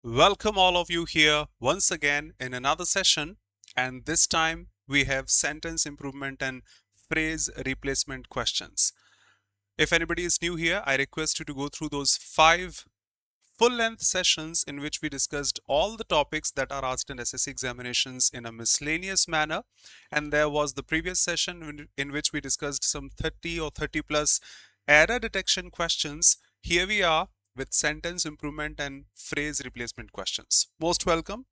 Welcome all of you here once again in another session, and this time we have sentence improvement and phrase replacement questions. If anybody is new here, I request you to go through those 5 full-length sessions in which we discussed all the topics that are asked in SSC examinations in a miscellaneous manner, and there was the previous session in which we discussed some 30 or 30 plus error detection questions. Here we are with sentence improvement and phrase replacement questions. Most welcome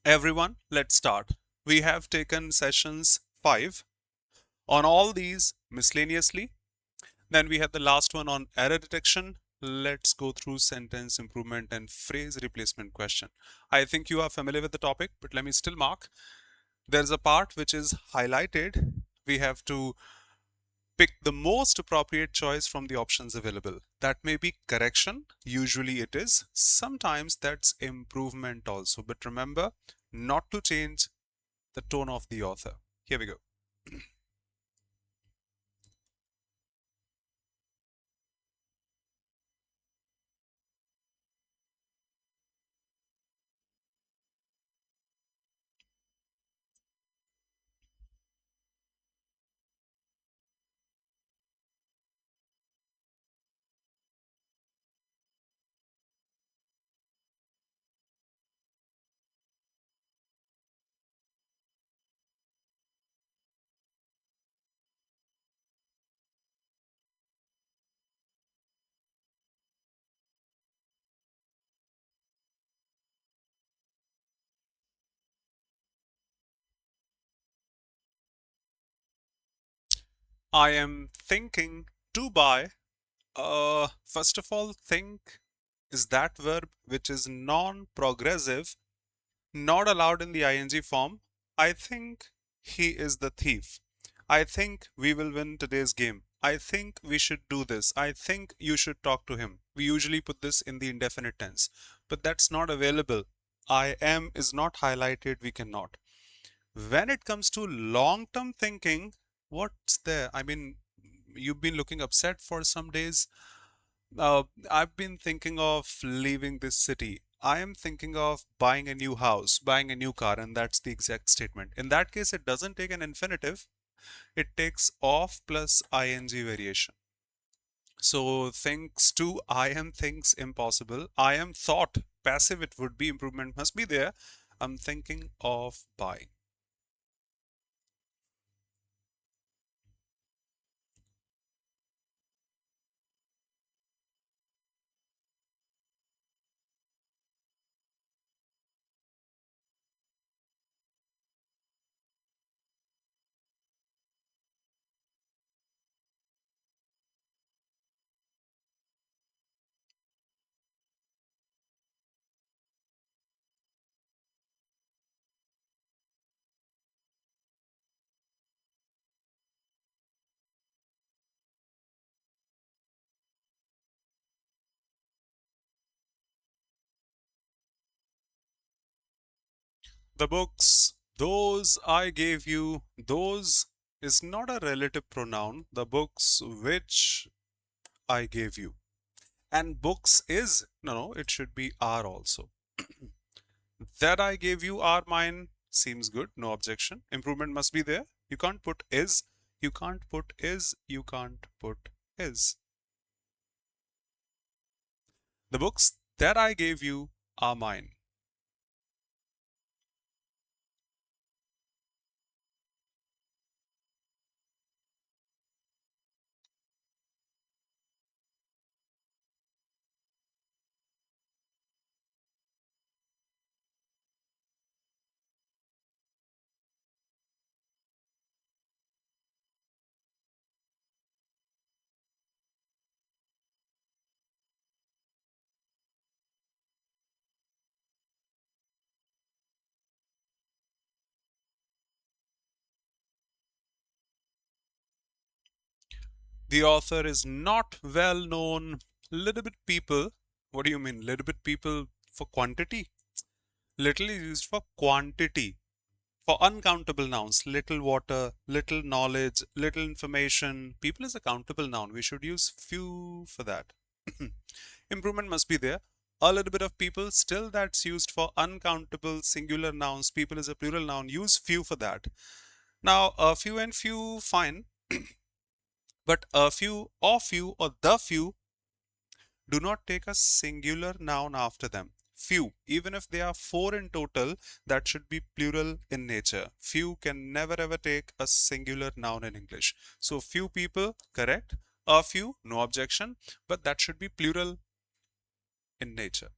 everyone. Let's start. We have taken sessions 5 on all these miscellaneously. Then we have the last one on error detection. Let's go through sentence improvement and phrase replacement question. I think you are familiar with the topic, but let me still mark. There's a part which is highlighted. We have to pick the most appropriate choice from the options available. That may be correction, usually it is. Sometimes that's improvement also, but remember not to change the tone of the author. Here we go. I am thinking to buy. First of all, think is that verb which is non-progressive, not allowed in the ing form. I think he is the thief. I think we will win today's game. I think we should do this. I think you should talk to him. We usually put this in the indefinite tense, but that's not available. I am is not highlighted. We cannot. When it comes to long-term thinking, what's there? I mean, you've been looking upset for some days. I've been thinking of leaving this city. I am thinking of buying a new house, buying a new car, and that's the exact statement. In that case, it doesn't take an infinitive, it takes of plus ing variation. So thinks to, I am thinks impossible. I am thought, passive it would be, improvement must be there. I'm thinking of buying. The books, those I gave you, those is not a relative pronoun. The books which I gave you. And books is, no, it should be are also. That I gave you are mine seems good, no objection. Improvement must be there. You can't put is, you can't put is, you can't put is. The books that I gave you are mine. The author is not well known. Little bit people. What do you mean? Little bit people for quantity? Little is used for quantity. For uncountable nouns, little water, little knowledge, little information. People is a countable noun. We should use few for that. Improvement must be there. a little bit of people, still that's used for uncountable singular nouns. People is a plural noun. Use few for that. Now, a few and few, fine. But a few or the few do not take a singular noun after them. Few, even if they are four in total, that should be plural in nature. Few can never ever take a singular noun in English. So few people, correct. A few, no objection, but that should be plural in nature.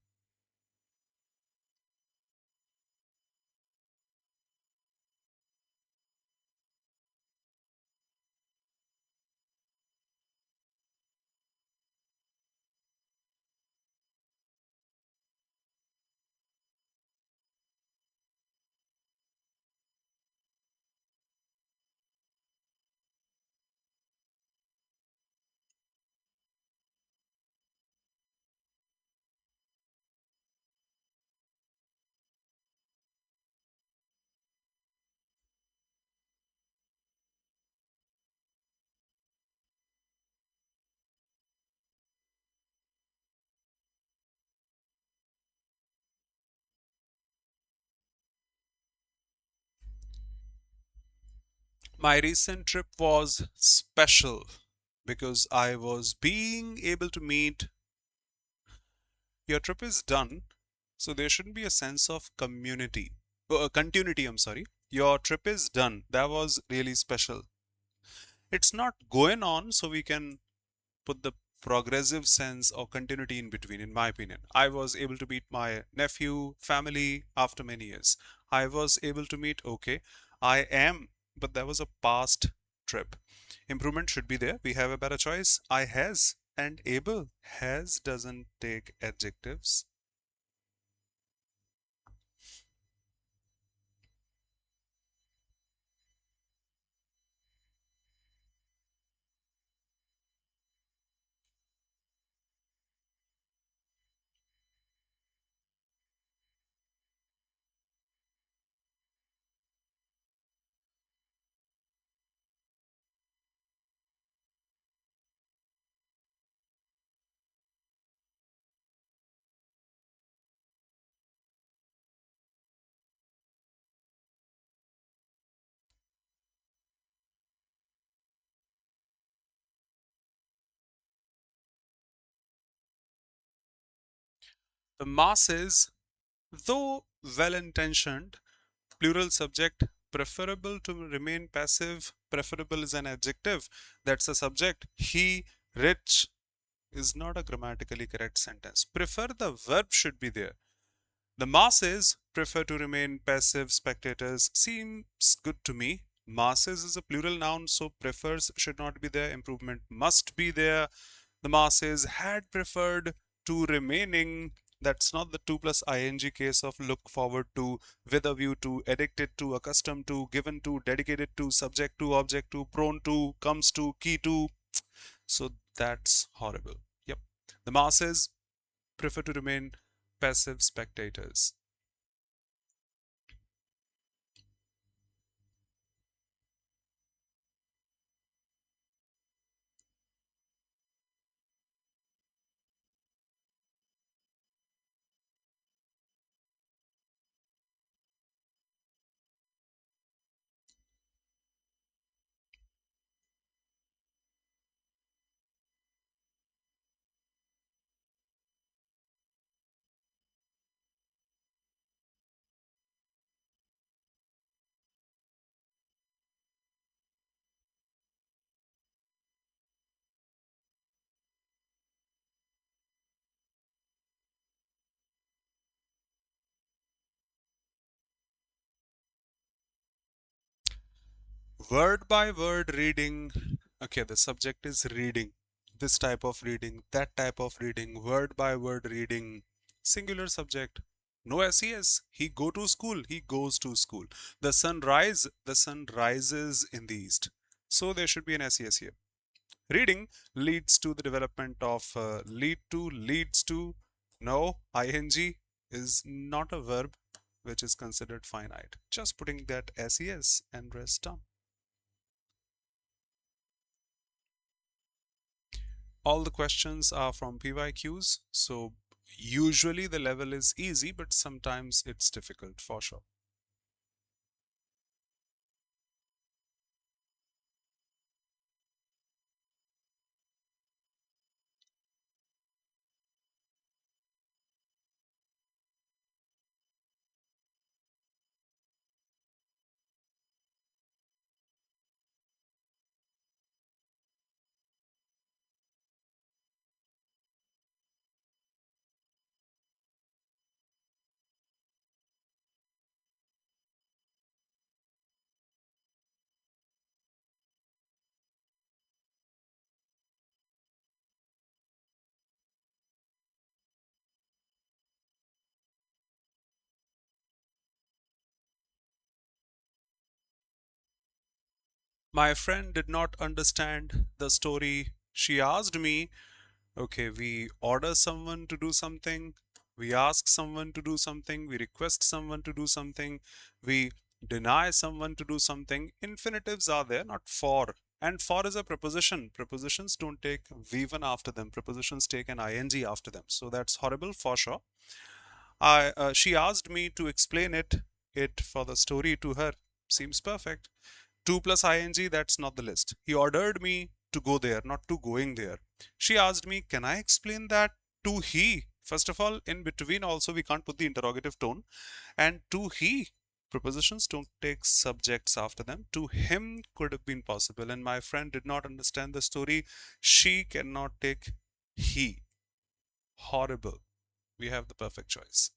My recent trip was special because I was being able to meet. Your trip is done, so there shouldn't be a sense of continuity. I'm sorry. Your trip is done. That was really special. It's not going on, so we can put the progressive sense or continuity in between, in my opinion. I was able to meet my nephew, family after many years. I was able to meet, okay, I am, but that was a past trip. Improvement should be there. We have a better choice. I has and able. Has doesn't take adjectives. The masses, though well intentioned, plural subject, preferable to remain passive. Preferable is an adjective. That's a subject. He, rich, is not a grammatically correct sentence. Prefer, the verb should be there. The masses prefer to remain passive spectators. Seems good to me. Masses is a plural noun, so prefers should not be there. Improvement must be there. The masses had preferred to remaining. That's not the 2 plus ing case of look forward to, with a view to, addicted to, accustomed to, given to, dedicated to, subject to, object to, prone to, comes to, key to. So that's horrible. Yep. The masses prefer to remain passive spectators. Word by word reading. Okay, the subject is reading. This type of reading, that type of reading, word by word reading. Singular subject. No SES. He go to school. He goes to school. The sun rise. The sun rises in the east. So there should be an SES here. Reading leads to the development of leads to. No, ing is not a verb which is considered finite. Just putting that SES and rest done. All the questions are from PYQs, so Usually the level is easy, but sometimes it's difficult for sure. My friend did not understand the story. She asked me, okay, we order someone to do something, we ask someone to do something, we request someone to do something, we deny someone to do something. Infinitives are there, not for. And for is a preposition. Prepositions don't take V1 after them. Prepositions take an ing after them. So that's horrible for sure. She asked me to explain it for the story to her. Seems perfect. 2 plus ing, that's not the list. He ordered me to go there, not to going there. She asked me, can I explain that to he? First of all, in between also we can't put the interrogative tone. And to he, prepositions don't take subjects after them. To him could have been possible. And my friend did not understand the story. She cannot take he. Horrible. We have the perfect choice.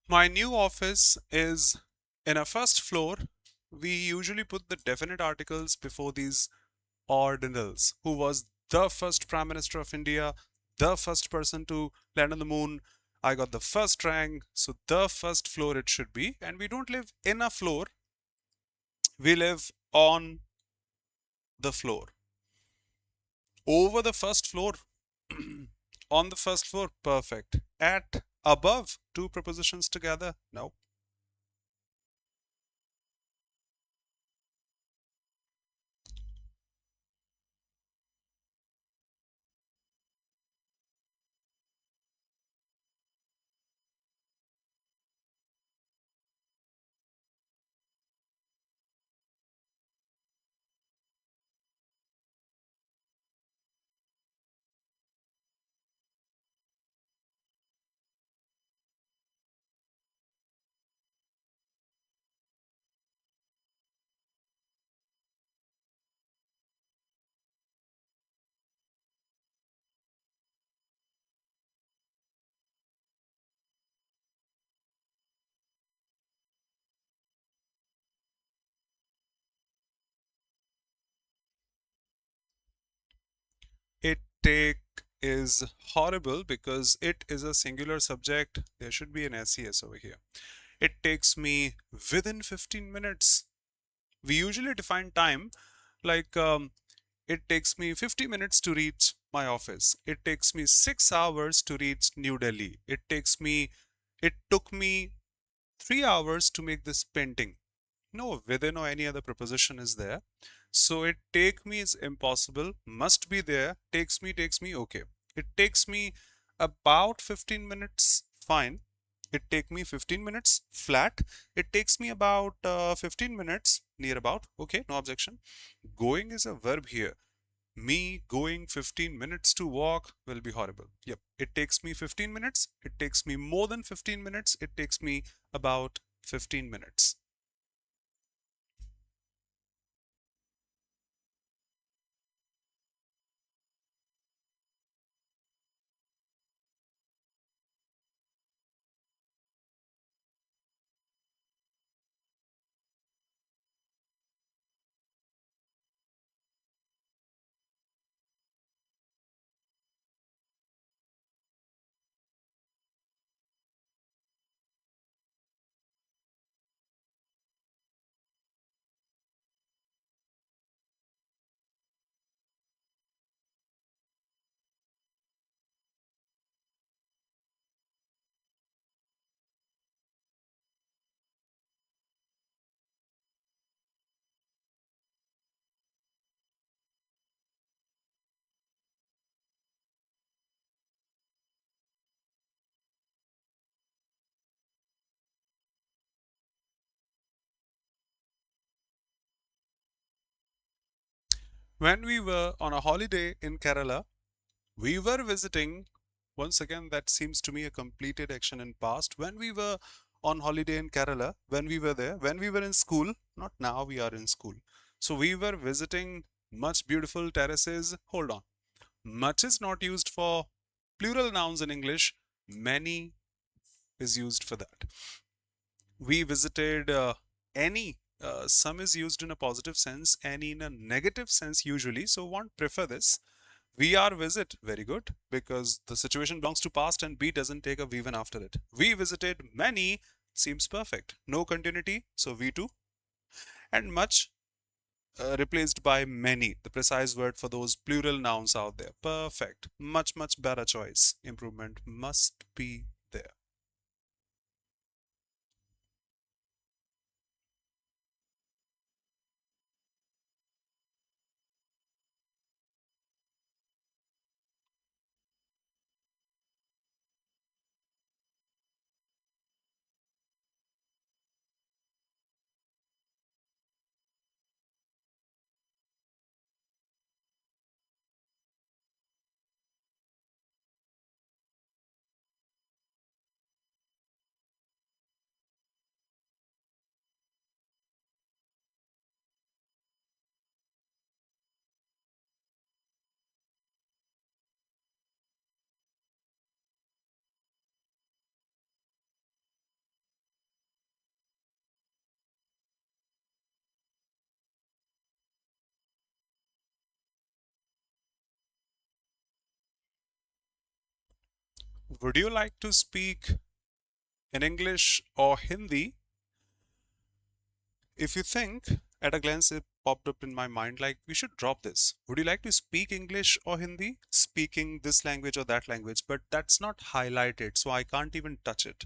My new office is in a first floor. We usually put the definite articles before these ordinals. Who was the first Prime Minister of India, the first person to land on the moon. I got the first rank, so the first floor it should be. And we don't live in a floor, we live on the floor. Over the first floor, on the first floor, perfect. At above, two prepositions together, no. It take is horrible because it is a singular subject. There should be an SES over here. It takes me within 15 minutes. We usually define time like it takes me 50 minutes to reach my office. It takes me 6 hours to reach New Delhi. It took me 3 hours to make this painting. No within or any other preposition is there. So it take me is impossible, must be there, takes me, okay. It takes me about 15 minutes, fine. It take me 15 minutes flat. It takes me about 15 minutes near about, okay, no objection. Going is a verb here. Me going 15 minutes to walk will be horrible. Yep, it takes me 15 minutes. It takes me more than 15 minutes. It takes me about 15 minutes. When we were on a holiday in Kerala, we were visiting, once again, that seems to me a completed action in past. When we were on holiday in Kerala, when we were there, when we were in school, not now we are in school. So we were visiting much beautiful terraces. Hold on. Much is not used for plural nouns in English. Many is used for that. We visited any. Some is used in a positive sense, any in a negative sense usually. So won't prefer this. VR visit, very good, because the situation belongs to past and B doesn't take a V1 after it. We visited many seems perfect. No continuity, so V2. And much replaced by many, the precise word for those plural nouns out there. Perfect. Much, much better choice. Improvement must be there. Would you like to speak in English or Hindi? If you think, at a glance, it popped up in my mind like we should drop this. Would you like to speak English or Hindi? Speaking this language or that language, but that's not highlighted, so I can't even touch it.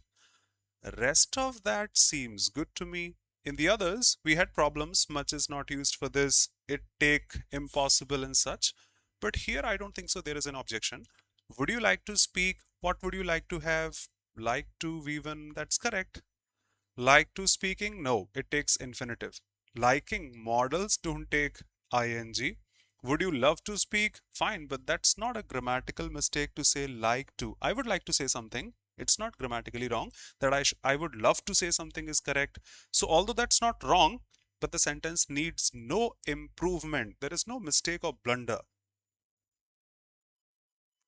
Rest of that seems good to me. In the others, we had problems. Much is not used for this. It take impossible and such. But here, I don't think so. There is an objection. Would you like to speak? What would you like to have? Like to, even, that's correct. Like to speaking? No, it takes infinitive. Liking models don't take ing. Would you love to speak? Fine, but that's not a grammatical mistake to say like to. I would like to say something. It's not grammatically wrong. That I would love to say something is correct. So although that's not wrong, but the sentence needs no improvement. There is no mistake or blunder.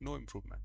No improvement.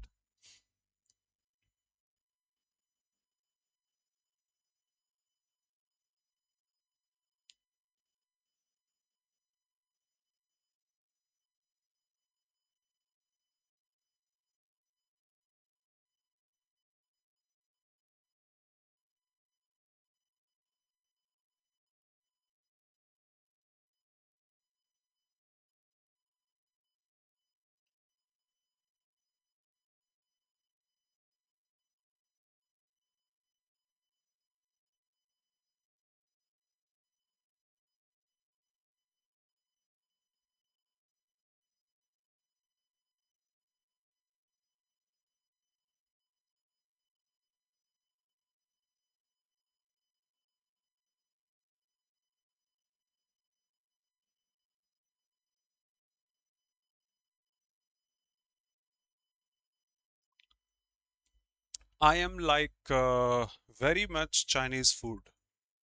I am like very much Chinese food.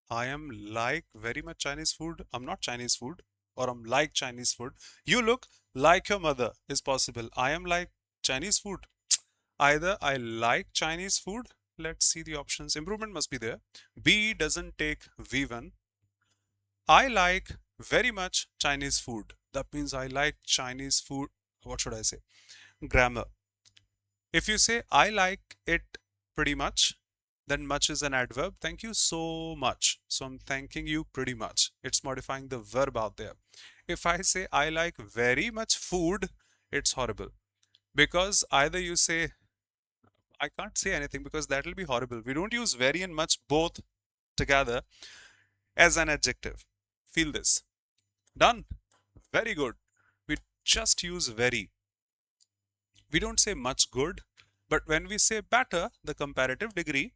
I am like very much Chinese food. I'm not Chinese food, or I'm like Chinese food. You look like your mother is possible. I am like Chinese food. Either I like Chinese food. Let's see the options. Improvement must be there. B doesn't take V1. I like very much Chinese food. That means I like Chinese food. What should I say? Grammar. If you say I like it pretty much, then much is an adverb. Thank you so much. So I'm thanking you pretty much. It's modifying the verb out there. If I say I like very much food, it's horrible. Because either you say, I can't say anything because that will be horrible. We don't use very and much both together as an adjective. Feel this. Done. Very good. We just use very. We don't say much good, but when we say better, the comparative degree,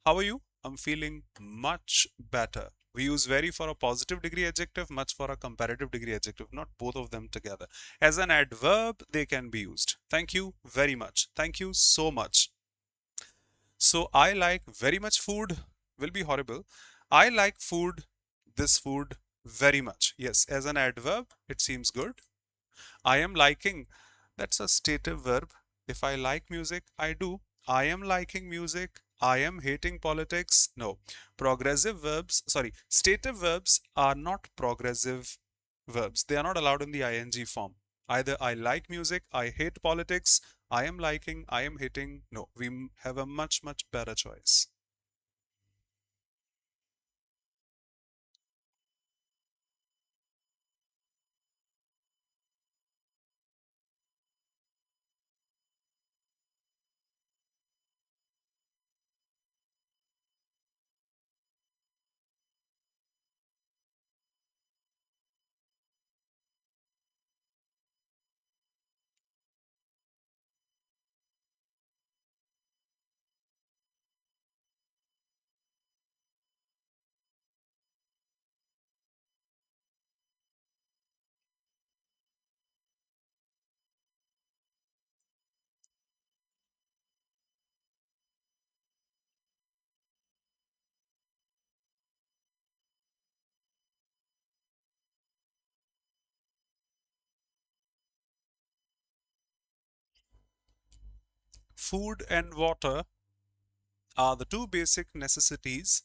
how are you? I'm feeling much better. We use very for a positive degree adjective, much for a comparative degree adjective, not both of them together. As an adverb, they can be used. Thank you very much. Thank you so much. So I like very much food will be horrible. I like food, this food very much. Yes, as an adverb, it seems good. I am liking, that's a stative verb. If I like music, I do. I am liking music. I am hating politics. No. Progressive verbs, sorry, stative verbs are not progressive verbs. They are not allowed in the ing form. Either I like music, I hate politics, I am liking, I am hating. No, we have a much, much better choice. Food and water are the two basic necessities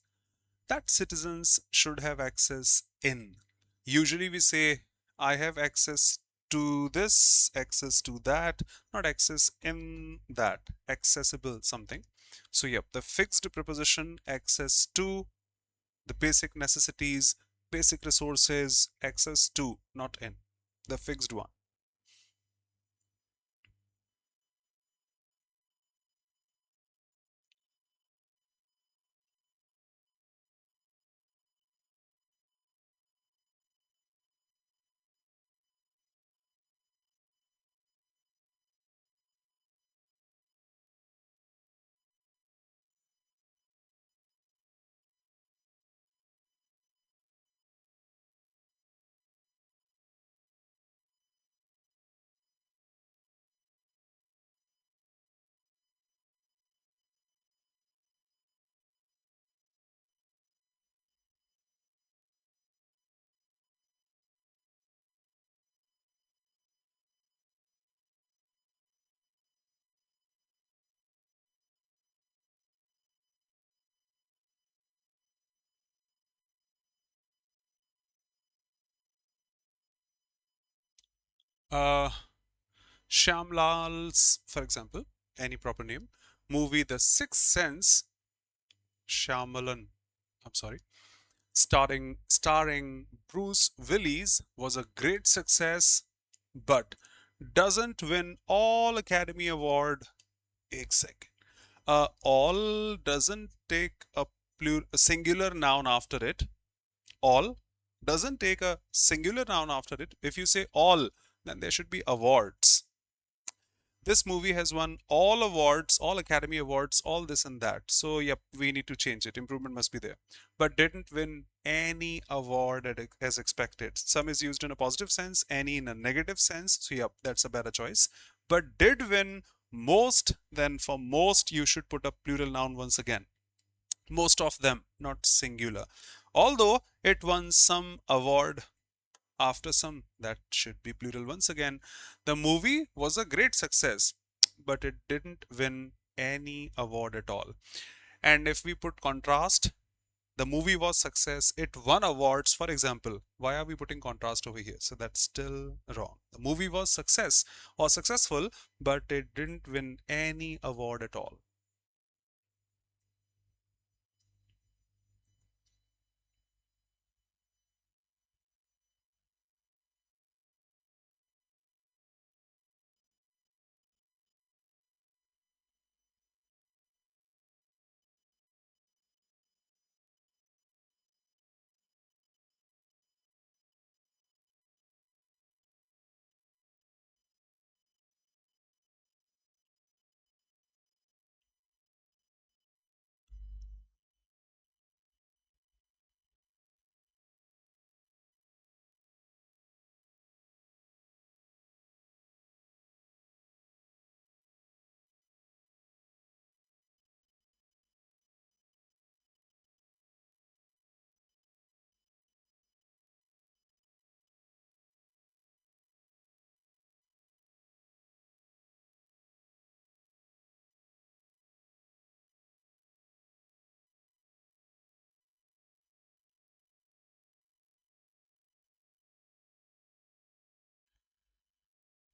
that citizens should have access in. Usually we say, I have access to this, access to that, not access in that, accessible something. So, yep, the fixed preposition access to the basic necessities, basic resources, access to, not in, the fixed one. Uh, Shyamlal's, for example, any proper name, movie The Sixth Sense, Shyamalan, I'm sorry, starring Bruce Willis was a great success, but doesn't win all Academy Award. एक second. All doesn't take a singular noun after it. All doesn't take a singular noun after it. If you say all, then there should be awards. This movie has won all awards, all Academy Awards, all this and that. So, yep, we need to change it. Improvement must be there. But didn't win any award as expected. Some is used in a positive sense, any in a negative sense. So, yep, that's a better choice. But did win most, then for most you should put a plural noun once again. Most of them, not singular. Although it won some award after some, that should be plural once again. The movie was a great success, but it didn't win any award at all. And if we put contrast, the movie was success, it won awards. For example, why are we putting contrast over here? So that's still wrong. The movie was success or successful, but it didn't win any award at all.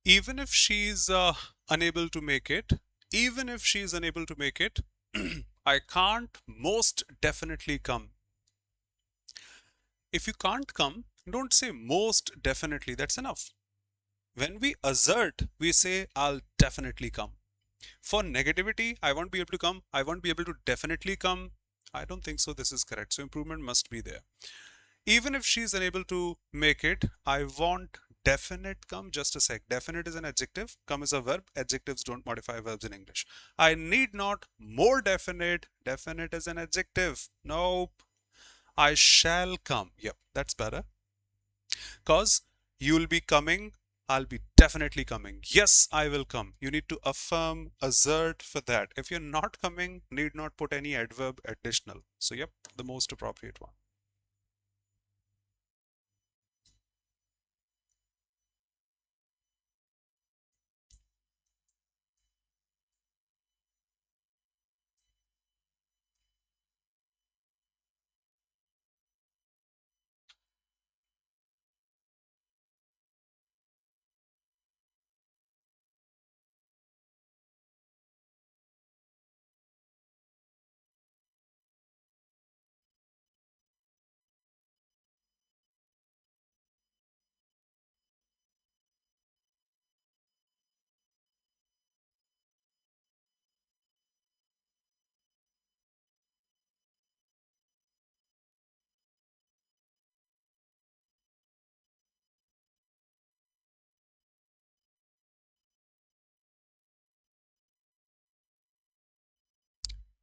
Even if she's unable to make it, even if she's unable to make it, I can't most definitely come. If you can't come, don't say most definitely, that's enough. When we assert, we say I'll definitely come. For negativity, I won't be able to come, I won't be able to definitely come, I don't think so this is correct. So improvement must be there. Even if she's unable to make it, I want definite come. Just a sec. Definite is an adjective, come is a verb. Adjectives don't modify verbs in English. I need not more definite. Definite is an adjective. Nope. I shall come. Yep, that's better. Because you'll be coming, I'll be definitely coming. Yes, I will come. You need to affirm, assert for that. If you're not coming, need not put any adverb additional. So, yep, the most appropriate one.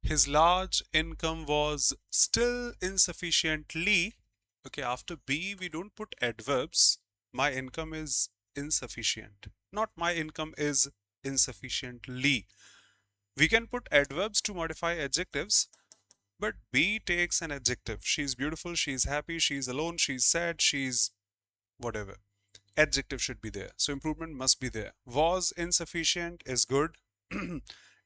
His large income was still insufficiently. Okay, after B, we don't put adverbs. My income is insufficient. Not my income is insufficiently. We can put adverbs to modify adjectives, but B takes an adjective. She's beautiful, she's happy, she's alone, she's sad, she's whatever. Adjective should be there. So improvement must be there. Was insufficient is good.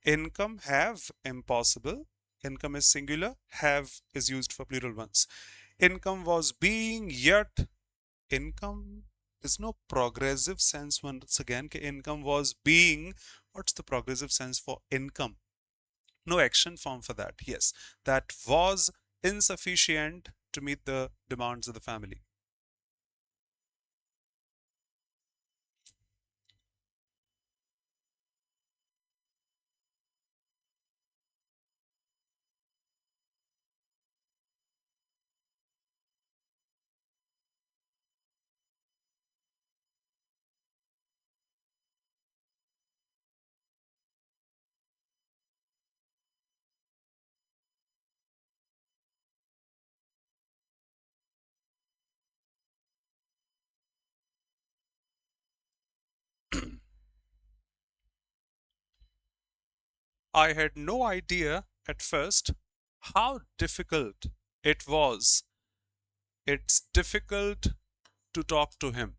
Income, have, impossible. Income is singular. Have is used for plural ones. Income was being, yet income is no progressive sense once again. Income was being. What's the progressive sense for income? No action form for that. Yes, that was insufficient to meet the demands of the family. I had no idea at first how difficult it was. It's difficult to talk to him.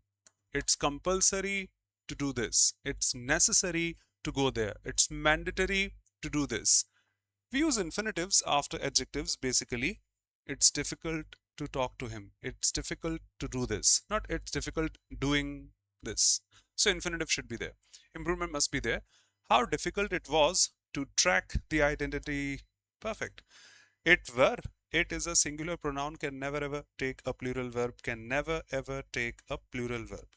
It's compulsory to do this. It's necessary to go there. It's mandatory to do this. We use infinitives after adjectives basically. It's difficult to talk to him. It's difficult to do this. Not it's difficult doing this. So infinitive should be there. Improvement must be there. How difficult it was to track the identity. Perfect. It were. It is a singular pronoun, can never ever take a plural verb, can never ever take a plural verb.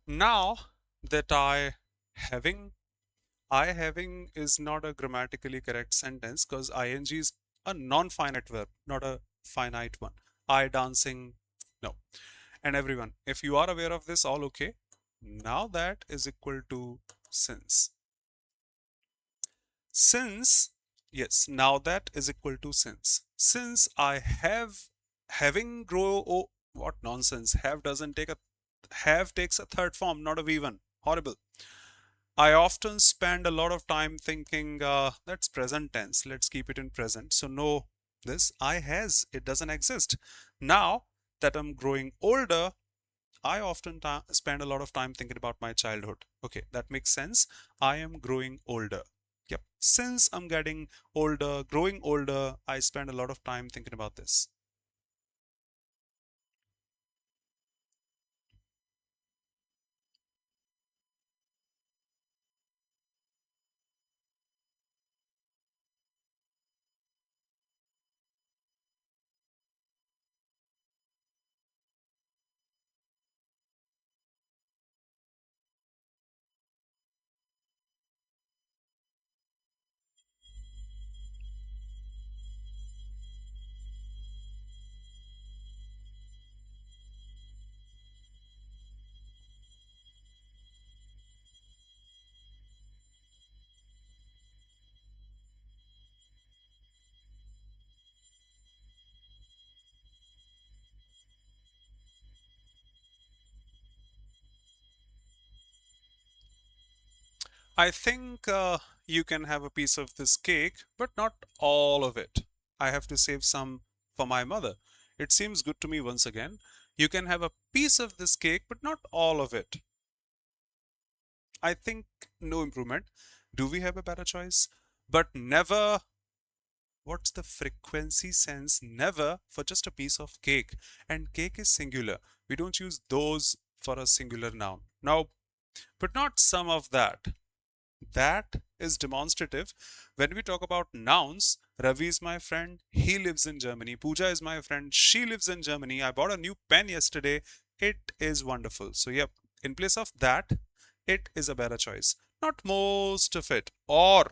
Now that I having is not a grammatically correct sentence because ing is a non-finite verb, not a finite one. I dancing, no. And everyone, if you are aware of this, all okay. Now that is equal to since. Since, yes, now that is equal to since. Since I have having grow, oh, what nonsense. Have doesn't take a, have takes a third form, not a V1. Horrible. I often spend a lot of time thinking, that's present tense. Let's keep it in present. So no, this I has, it doesn't exist. Now that I'm growing older, I often spend a lot of time thinking about my childhood. Okay, that makes sense. I am growing older. Yep. Since I'm getting older, growing older, I spend a lot of time thinking about this. I think you can have a piece of this cake, but not all of it. I have to save some for my mother. It seems good to me once again. You can have a piece of this cake, but not all of it. I think no improvement. Do we have a better choice? But never, what's the frequency sense? Never for just a piece of cake. And cake is singular. We don't use those for a singular noun. Now, but not some of that. That is demonstrative. When we talk about nouns, Ravi is my friend, he lives in Germany. Pooja is my friend, she lives in Germany. I bought a new pen yesterday, it is wonderful. So, yep, in place of that, it is a better choice. Not most of it, or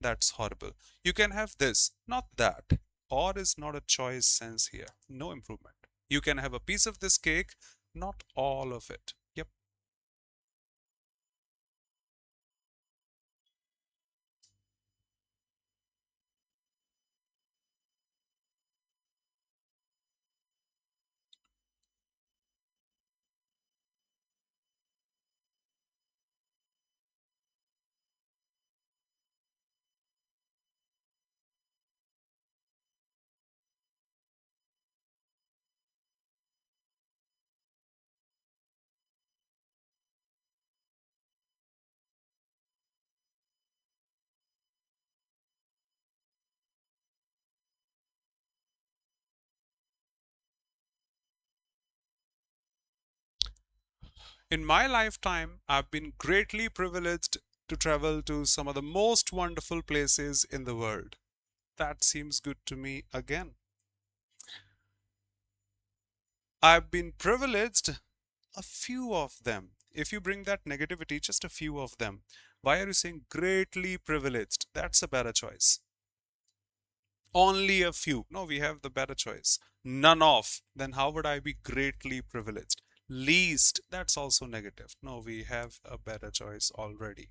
that's horrible. You can have this, not that. Or is not a choice sense here. No improvement. You can have a piece of this cake, not all of it. Yep. In my lifetime, I've been greatly privileged to travel to some of the most wonderful places in the world. That seems good to me again. I've been privileged, a few of them. If you bring that negativity, just a few of them. Why are you saying greatly privileged? That's a better choice. Only a few. No, we have the better choice. None of. Then how would I be greatly privileged? Least. That's also negative. No, we have a better choice already.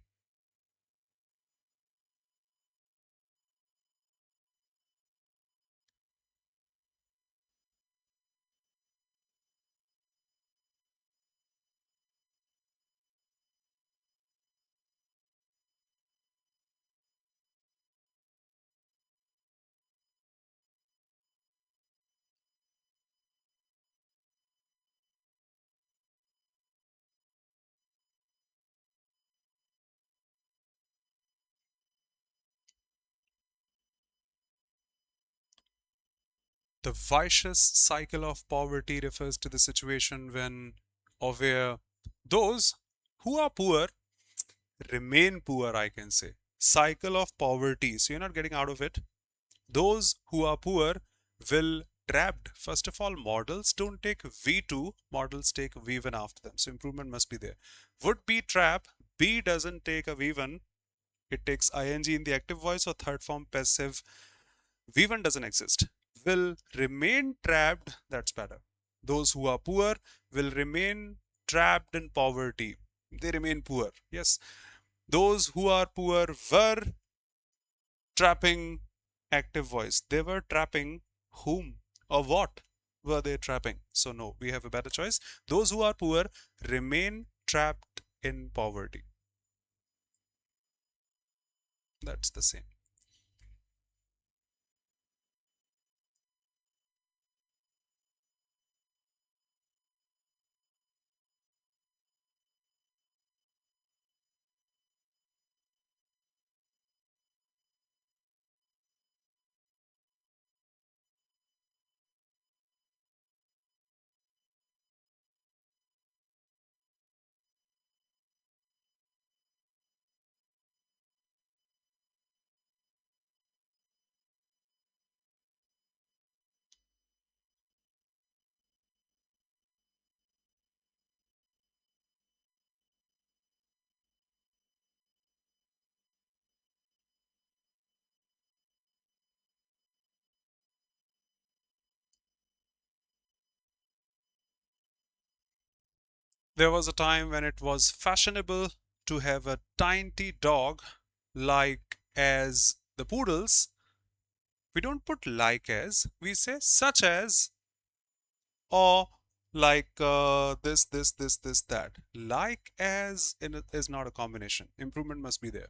The vicious cycle of poverty refers to the situation when or where those who are poor remain poor, I can say. Cycle of poverty. So you're not getting out of it. Those who are poor will trapped. First of all, models don't take V2, models take V1 after them. So improvement must be there. Would be trap. B doesn't take a V1. It takes ing in the active voice or third form passive. V1 doesn't exist. Will remain trapped. That's better. Those who are poor will remain trapped in poverty. They remain poor. Yes. Those who are poor were trapping active voice. They were trapping whom or what were they trapping? So no, we have a better choice. Those who are poor remain trapped in poverty. That's the same. There was a time when it was fashionable to have a tiny dog like as the poodles. We don't put like as, we say such as, or like that. Like as is not a combination. Improvement must be there.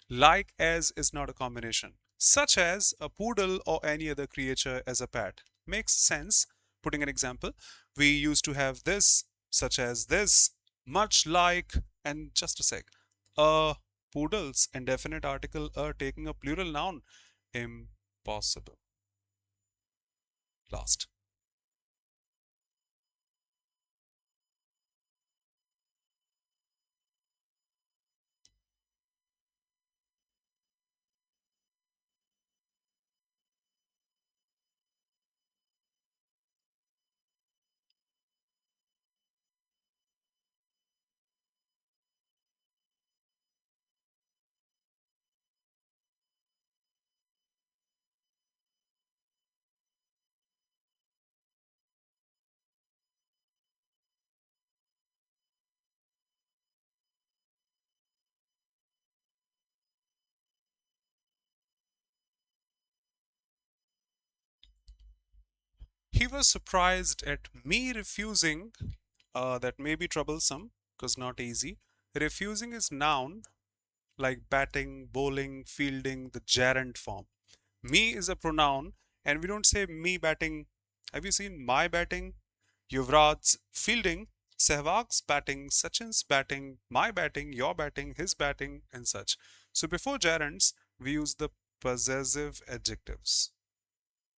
Like as is not a combination. Such as a poodle or any other creature as a pet. Makes sense. Putting an example, we used to have this, such as this, much like, and just a sec. Poodles, indefinite article, taking a plural noun. Impossible. Last. He was surprised at me refusing. That may be troublesome because not easy. Refusing is noun like batting, bowling, fielding, the gerund form. Me is a pronoun, and we don't say me batting. Have you seen my batting? Yuvraj's fielding, Sehwag's batting, Sachin's batting, my batting, your batting, his batting, and such. So before gerunds, we use the possessive adjectives.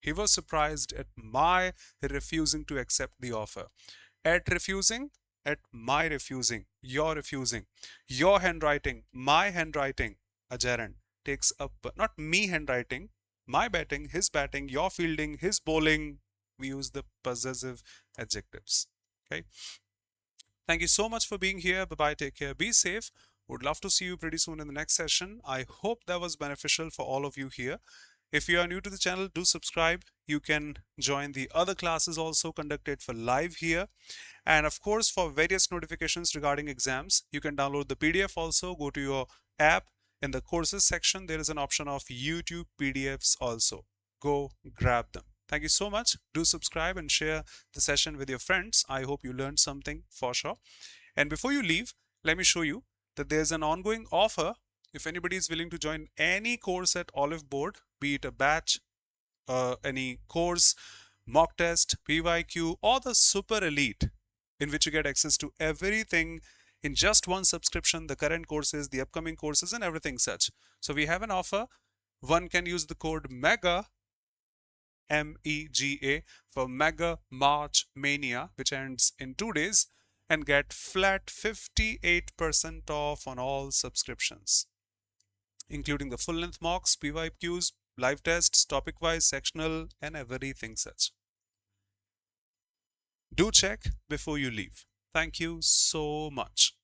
He was surprised at my refusing to accept the offer. At refusing, at my refusing, your refusing, your handwriting, my handwriting, a gerund takes up, not me handwriting, my batting, his batting, your fielding, his bowling. We use the possessive adjectives. Okay. Thank you so much for being here. Bye bye. Take care. Be safe. Would love to see you pretty soon in the next session. I hope that was beneficial for all of you here. If you are new to the channel, do subscribe. You can join the other classes also conducted for live here. And of course, for various notifications regarding exams, you can download the PDF also. Go to your app. In the courses section, there is an option of YouTube PDFs also. Go grab them. Thank you so much. Do subscribe and share the session with your friends. I hope you learned something for sure. And before you leave, let me show you that there's an ongoing offer. If anybody is willing to join any course at Oliveboard, be it a batch, any course, mock test, PYQ, or the super elite, in which you get access to everything in just one subscription, the current courses, the upcoming courses, and everything such. So we have an offer. One can use the code MEGA, MEGA, for Mega March Mania, which ends in 2 days, and get flat 58% off on all subscriptions, including the full-length mocks, PYQs, live tests, topic-wise, sectional, and everything such. Do check before you leave. Thank you so much.